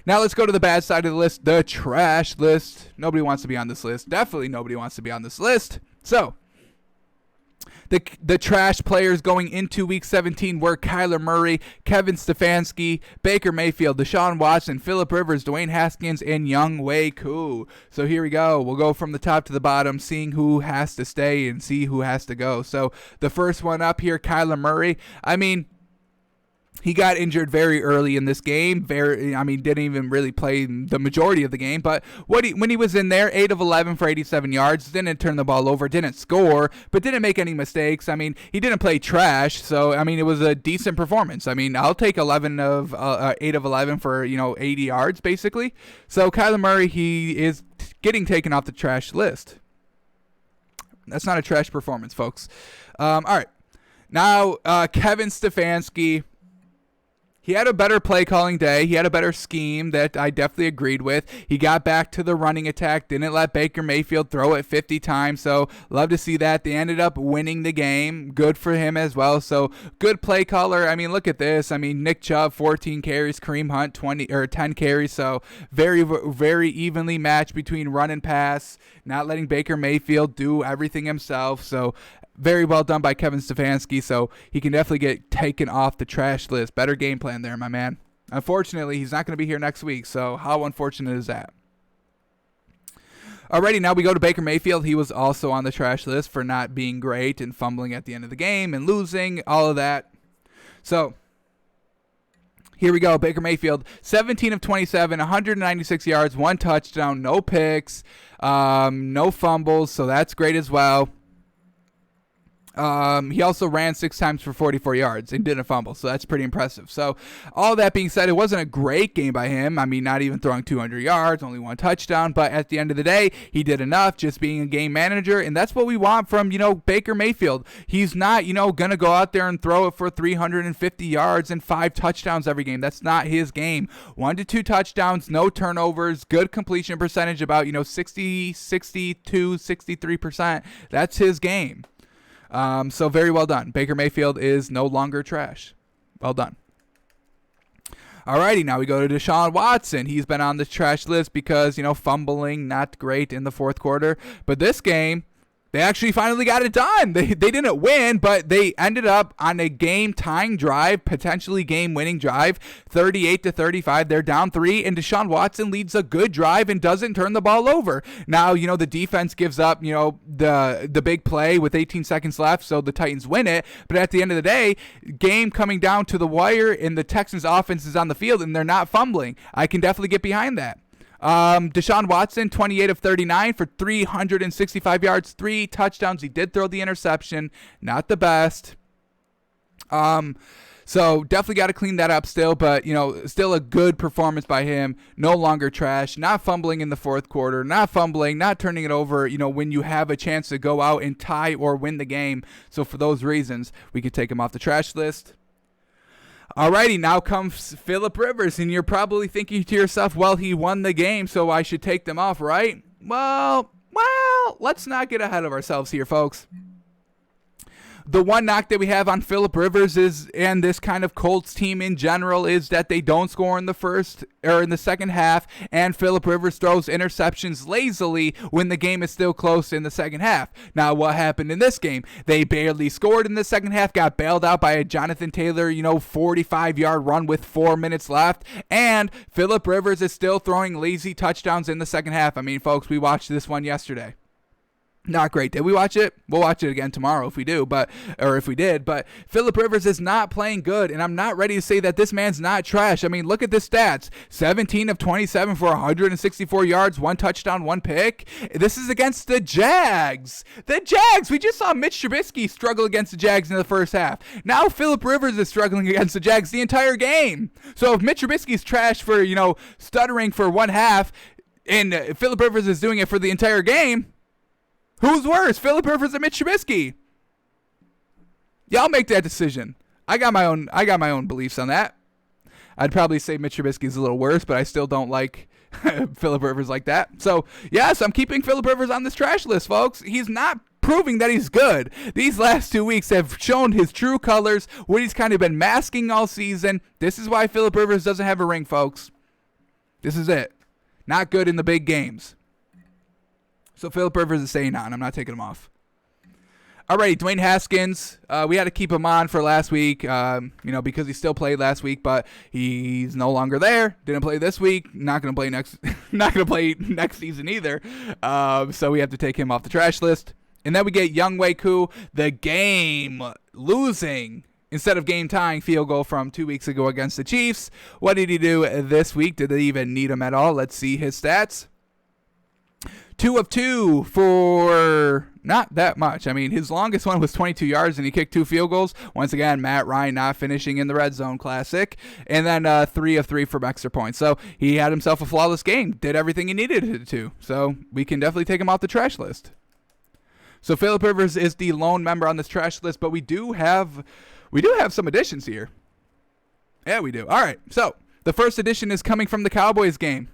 Now let's go to the bad side of the list, the trash list. Nobody wants to be on this list. Definitely nobody wants to be on this list. So, the trash players going into Week 17 were Kyler Murray, Kevin Stefanski, Baker Mayfield, Deshaun Watson, Phillip Rivers, Dwayne Haskins, and Younghoe Koo. So here we go. We'll go from the top to the bottom, seeing who has to stay and see who has to go. So the first one up here, Kyler Murray. I mean, he got injured very early in this game. Didn't even really play the majority of the game. But when he was in there, 8 of 11 for 87 yards, didn't turn the ball over, didn't score, but didn't make any mistakes. I mean, he didn't play trash, so I mean, it was a decent performance. I mean, I'll take 8 of 11 for 80 yards basically. So Kyler Murray, he is getting taken off the trash list. That's not a trash performance, folks. All right, now Kevin Stefanski. He had a better play calling day. He had a better scheme that I definitely agreed with. He got back to the running attack, didn't let Baker Mayfield throw it 50 times. So love to see that. They ended up winning the game. Good for him as well. So good play caller. I mean, look at this. I mean, Nick Chubb, 14 carries, Kareem Hunt, 10 carries. So very, very evenly matched between run and pass, not letting Baker Mayfield do everything himself. So very well done by Kevin Stefanski, so he can definitely get taken off the trash list. Better game plan there, my man. Unfortunately, he's not going to be here next week, so how unfortunate is that? Alrighty, now we go to Baker Mayfield. He was also on the trash list for not being great and fumbling at the end of the game and losing, all of that. So here we go, Baker Mayfield, 17 of 27, 196 yards, 1 touchdown, no picks, no fumbles, so that's great as well. He also ran 6 times for 44 yards and didn't fumble, so that's pretty impressive. So all that being said, it wasn't a great game by him. I mean, not even throwing 200 yards, only 1 touchdown, but at the end of the day, he did enough just being a game manager, and that's what we want from, Baker Mayfield. He's not, going to go out there and throw it for 350 yards and 5 touchdowns every game. That's not his game. 1 to 2 touchdowns, no turnovers, good completion percentage, about, 60, 62, 63%. That's his game. So very well done. Baker Mayfield is no longer trash. Well done. Alrighty, now we go to Deshaun Watson. He's been on the trash list because, fumbling, not great in the fourth quarter. But this game, they actually finally got it done. They didn't win, but they ended up on a game-tying drive, potentially game-winning drive, 38-35. They're down 3, and Deshaun Watson leads a good drive and doesn't turn the ball over. Now, the defense gives up, the big play with 18 seconds left, so the Titans win it. But at the end of the day, game coming down to the wire, and the Texans' offense is on the field, and they're not fumbling. I can definitely get behind that. Deshaun Watson, 28 of 39 for 365 yards, 3 touchdowns. He did throw the interception. Not the best. So definitely got to clean that up still, but, still a good performance by him. No longer trash. Not fumbling in the fourth quarter. Not fumbling. Not turning it over, when you have a chance to go out and tie or win the game. So for those reasons, we could take him off the trash list. Alrighty, now comes Phillip Rivers, and you're probably thinking to yourself, well, he won the game, so I should take them off, right? Well, let's not get ahead of ourselves here, folks. The one knock that we have on Phillip Rivers and this kind of Colts team in general, is that they don't score in the second half, and Phillip Rivers throws interceptions lazily when the game is still close in the second half. Now, what happened in this game? They barely scored in the second half, got bailed out by a Jonathan Taylor, 45-yard run with 4 minutes left, and Phillip Rivers is still throwing lazy touchdowns in the second half. I mean, folks, we watched this one yesterday. Not great. Did we watch it? We'll watch it again tomorrow if we do, if we did. But Phillip Rivers is not playing good, and I'm not ready to say that this man's not trash. I mean, look at the stats. 17 of 27 for 164 yards, 1 touchdown, 1 pick. This is against the Jags. The Jags! We just saw Mitch Trubisky struggle against the Jags in the first half. Now Phillip Rivers is struggling against the Jags the entire game. So if Mitch Trubisky's trash for, stuttering for one half, and Phillip Rivers is doing it for the entire game, who's worse, Phillip Rivers or Mitch Trubisky? Y'all make that decision. I got my own beliefs on that. I'd probably say Mitch Trubisky's a little worse, but I still don't like Phillip Rivers like that. So, yes, I'm keeping Phillip Rivers on this trash list, folks. He's not proving that he's good. These last 2 weeks have shown his true colors, what he's kind of been masking all season. This is why Phillip Rivers doesn't have a ring, folks. This is it. Not good in the big games. So Phillip Rivers is staying on. I'm not taking him off. All right, Dwayne Haskins, we had to keep him on for last week, because he still played last week, but he's no longer there. Didn't play this week. Not going to play next. Not going to play next season either. So we have to take him off the trash list. And then we get Younghoe Koo, the game losing instead of game tying field goal from 2 weeks ago against the Chiefs. What did he do this week? Did they even need him at all? Let's see his stats. 2 of 2 for not that much. I mean, his longest one was 22 yards, and he kicked 2 field goals. Once again, Matt Ryan not finishing in the red zone, classic. And then 3 of 3 from extra points. So he had himself a flawless game, did everything he needed to. So we can definitely take him off the trash list. So Phillip Rivers is the lone member on this trash list, but we do have some additions here. Yeah, we do. All right. So the first addition is coming from the Cowboys game.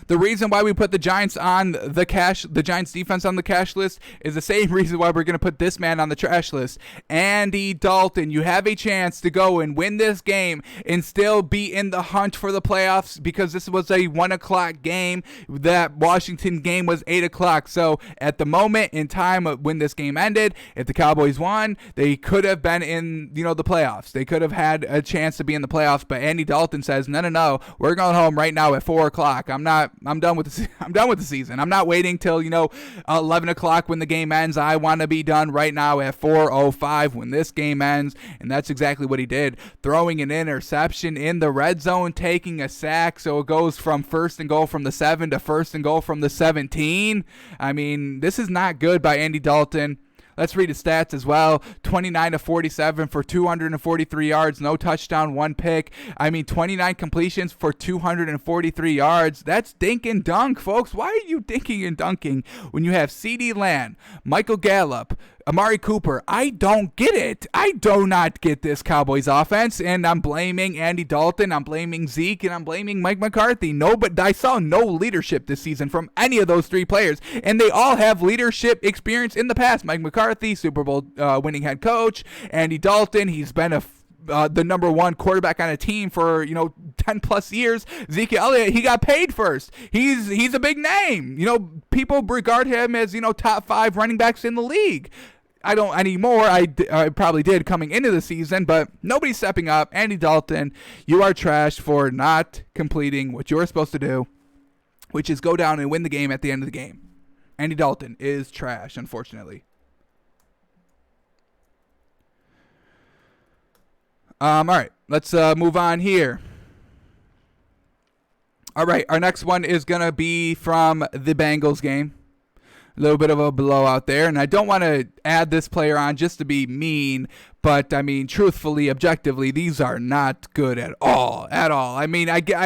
The reason why we put the Giants on the Giants defense on the cash list is the same reason why we're going to put this man on the trash list. Andy Dalton, you have a chance to go and win this game and still be in the hunt for the playoffs because this was a 1 o'clock game. That Washington game was 8 o'clock. So at the moment in time when this game ended, if the Cowboys won, they could have been in, the playoffs. They could have had a chance to be in the playoffs, but Andy Dalton says, no, we're going home right now at 4 o'clock. I'm done with the season. I'm not waiting till 11 o'clock when the game ends. I want to be done right now at 4:05 when this game ends, and that's exactly what he did. Throwing an interception in the red zone, taking a sack, so it goes from first and goal from the 7 to first and goal from the 17. I mean, this is not good by Andy Dalton. Let's read his stats as well. 29 to 47 for 243 yards, no touchdown, 1 pick. 29 completions for 243 yards. That's dink and dunk, folks. Why are you dinking and dunking when you have CeeDee Lamb, Michael Gallup, Amari Cooper? I don't get it. I do not get this Cowboys offense, and I'm blaming Andy Dalton, I'm blaming Zeke, and I'm blaming Mike McCarthy. But I saw no leadership this season from any of those 3 players, and they all have leadership experience in the past. Mike McCarthy, Super Bowl winning head coach. Andy Dalton, he's been the number 1 quarterback on a team for 10 plus years. Zeke Elliott, he got paid first. He's a big name. People regard him as top 5 running backs in the league. I don't anymore. I probably did coming into the season, but nobody's stepping up. Andy Dalton, you are trashed for not completing what you're supposed to do, which is go down and win the game at the end of the game. Andy Dalton is trash, unfortunately. All right, let's move on here. All right, our next one is going to be from the Bengals game. A little bit of a blowout there, and I don't want to add this player on just to be mean, but, truthfully, objectively, these are not good at all. I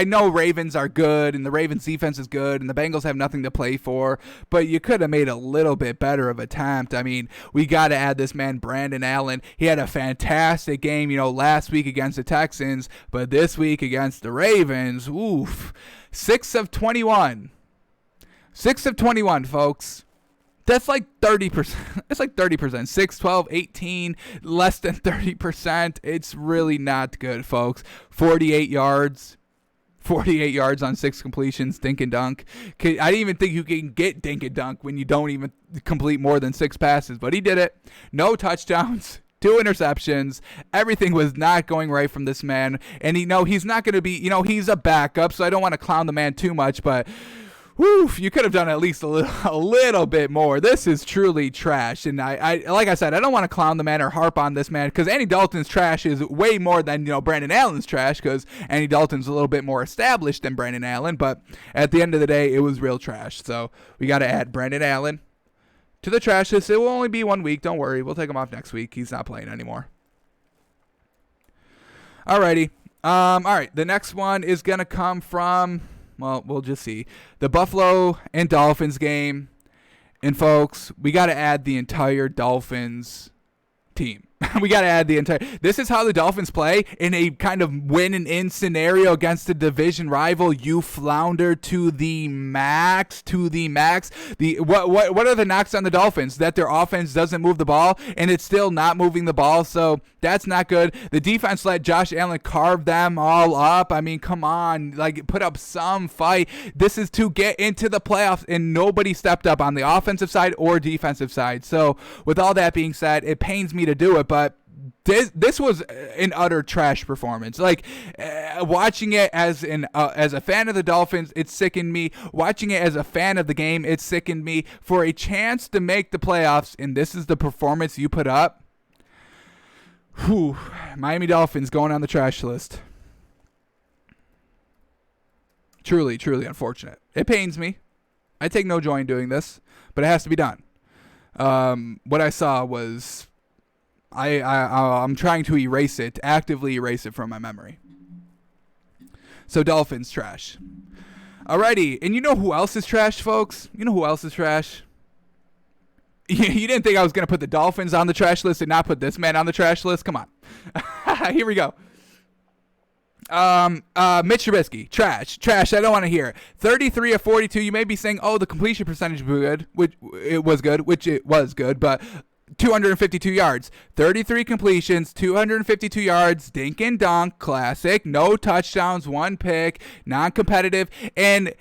know Ravens are good, and the Ravens defense is good, and the Bengals have nothing to play for, but you could have made a little bit better of attempt. We got to add this man, Brandon Allen. He had a fantastic game, last week against the Texans, but this week against the Ravens, 6 of 21. 6 of 21, folks. That's like 30%. It's like 30%. 6, 12, 18, less than 30%. It's really not good, folks. 48 yards. 48 yards on 6 completions. Dink and dunk. I didn't even think you can get dink and dunk when you don't even complete more than 6 passes, but he did it. No touchdowns. 2 interceptions. Everything was not going right from this man. And he's not going to be, he's a backup, so I don't want to clown the man too much, but you could have done at least a little bit more. This is truly trash. And I like I said, I don't want to clown the man or harp on this man because Andy Dalton's trash is way more than, Brandon Allen's trash because Andy Dalton's a little bit more established than Brandon Allen. But at the end of the day, it was real trash. So we got to add Brandon Allen to the trash list. It will only be 1 week. Don't worry. We'll take him off next week. He's not playing anymore. Alrighty. All right. The next one is going to come from... Well, we'll just see. The Buffalo and Dolphins game. And, folks, we got to add the entire Dolphins team. We got to add the entire. This is how the Dolphins play in a kind of win and in scenario against a division rival. You flounder to the max. What are the knocks on the Dolphins? That their offense doesn't move the ball, and it's still not moving the ball. So that's not good. The defense let Josh Allen carve them all up. I mean, come on, like put up some fight. This is to get into the playoffs, and nobody stepped up on the offensive side or defensive side. So with all that being said, it pains me to do it, but this was an utter trash performance. Like watching it as a fan of the Dolphins, it sickened me. Watching it as a fan of the game, it sickened me. For a chance to make the playoffs, and this is the performance you put up. Whew, Miami Dolphins going on the trash list. Truly, truly unfortunate. It pains me. I take no joy in doing this, but it has to be done. What I saw was I'm trying to actively erase it from my memory. So Dolphins trash. Alrighty, and you know who else is trash, folks? You know who else is trash? You didn't think I was going to put the Dolphins on the trash list and not put this man on the trash list? Come on. Here we go. Mitch Trubisky, trash. I don't want to hear it. 33 of 42. You may be saying, oh, the completion percentage was good, which it was good, but 252 yards, 33 completions, 252 yards, dink and dunk, classic, no touchdowns, one pick, non-competitive, and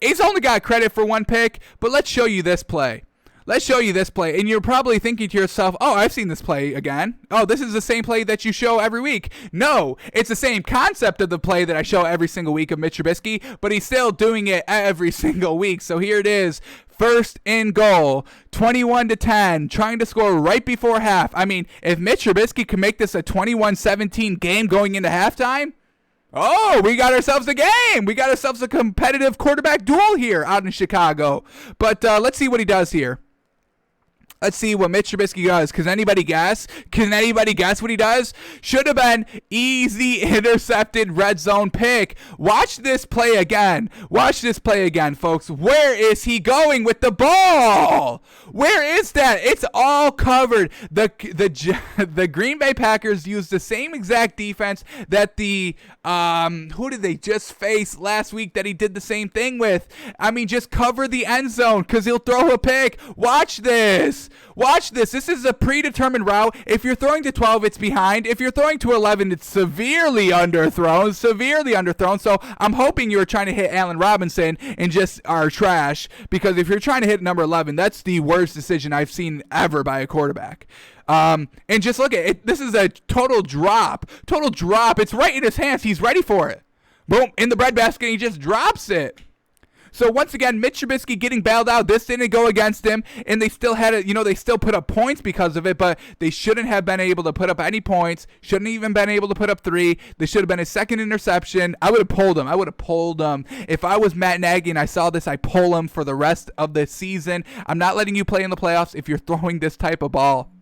he's only got credit for one pick, but let's show you this play. And you're probably thinking to yourself, oh, I've seen this play again. Oh, this is the same play that you show every week. No, it's the same concept of the play that I show every single week of Mitch Trubisky, but he's still doing it every single week. So here it is. First and goal, 21-10, trying to score right before half. I mean, if Mitch Trubisky can make this a 21-17 game going into halftime, oh, we got ourselves a game. We got ourselves a competitive quarterback duel here out in Chicago. But let's see what he does here. Let's see what Mitch Trubisky does. Can anybody guess? What he does? Should have been easy intercepted red zone pick. Watch this play again. Folks. Where is he going with the ball? Where is that? It's all covered. The Green Bay Packers used the same exact defense that the who did they just face last week that he did the same thing with? I mean, just cover the end zone because he'll throw a pick. Watch this. This is a predetermined route. If you're throwing to 12, it's behind. If you're throwing to 11, it's severely underthrown. So I'm hoping you're trying to hit Allen Robinson and just are trash, because if you're trying to hit number 11, that's the worst decision I've seen ever by a quarterback. And just look at it. This is a total drop. It's right in his hands. He's ready for it. Boom, in the breadbasket, he just drops it. So once again, Mitch Trubisky getting bailed out. This didn't go against him, and they still had it. They still put up points because of it, but they shouldn't have been able to put up any points. Shouldn't even been able to put up 3. They should have been a second interception. I would have pulled him. If I was Matt Nagy and I saw this, I pull him for the rest of the season. I'm not letting you play in the playoffs if you're throwing this type of ball.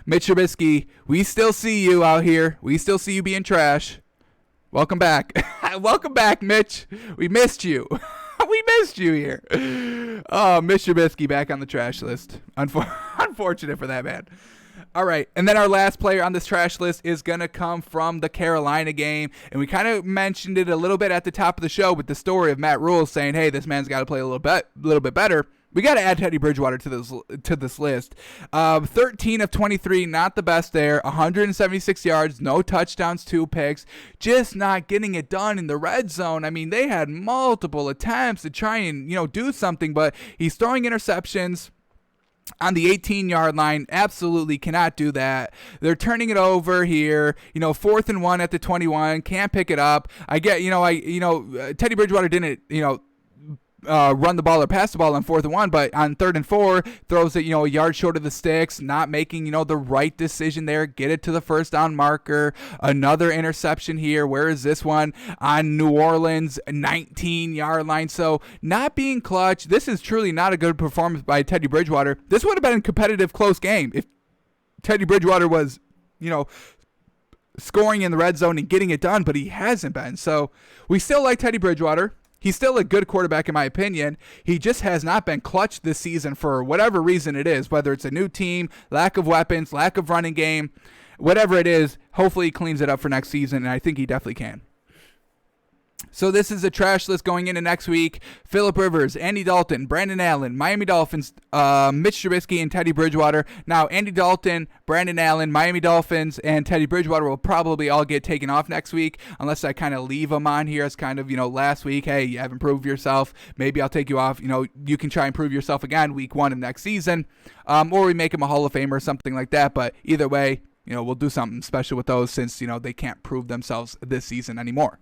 Mitch Trubisky, we still see you out here. We still see you being trash. Welcome back. Welcome back, Mitch. We missed you. We missed you here. Oh, Mitch Trubisky back on the trash list. Unfortunate for that, man. All right, and then our last player on this trash list is going to come from the Carolina game, and we kind of mentioned it a little bit at the top of the show with the story of Matt Rule saying, hey, this man's got to play a little bit better. We got to add Teddy Bridgewater to this list. 13 of 23, not the best there. 176 yards, no touchdowns, 2 picks. Just not getting it done in the red zone. I mean, they had multiple attempts to try and, do something, but he's throwing interceptions on the 18-yard line. Absolutely cannot do that. They're turning it over here. 4th and 1 at the 21. Can't pick it up. I get, Teddy Bridgewater didn't, run the ball or pass the ball on 4th and 1, but on 3rd and 4 throws it a yard short of the sticks, not making the right decision there. Get it to the first down marker. Another interception here. Where is this one? On New Orleans 19-yard line. So not being clutch. This is truly not a good performance by Teddy Bridgewater. This would have been a competitive close game if Teddy Bridgewater was scoring in the red zone and getting it done, but he hasn't been. So we still like Teddy Bridgewater. He's still a good quarterback in my opinion. He just has not been clutch this season for whatever reason it is, whether it's a new team, lack of weapons, lack of running game, whatever it is. Hopefully he cleans it up for next season, and I think he definitely can. So this is a trash list going into next week. Phillip Rivers, Andy Dalton, Brandon Allen, Miami Dolphins, Mitch Trubisky, and Teddy Bridgewater. Now, Andy Dalton, Brandon Allen, Miami Dolphins, and Teddy Bridgewater will probably all get taken off next week unless I kind of leave them on here as kind of, last week, hey, you haven't proved yourself. Maybe I'll take you off. You can try and prove yourself again week 1 of next season. Or we make him a Hall of Famer or something like that. But either way, we'll do something special with those since, they can't prove themselves this season anymore.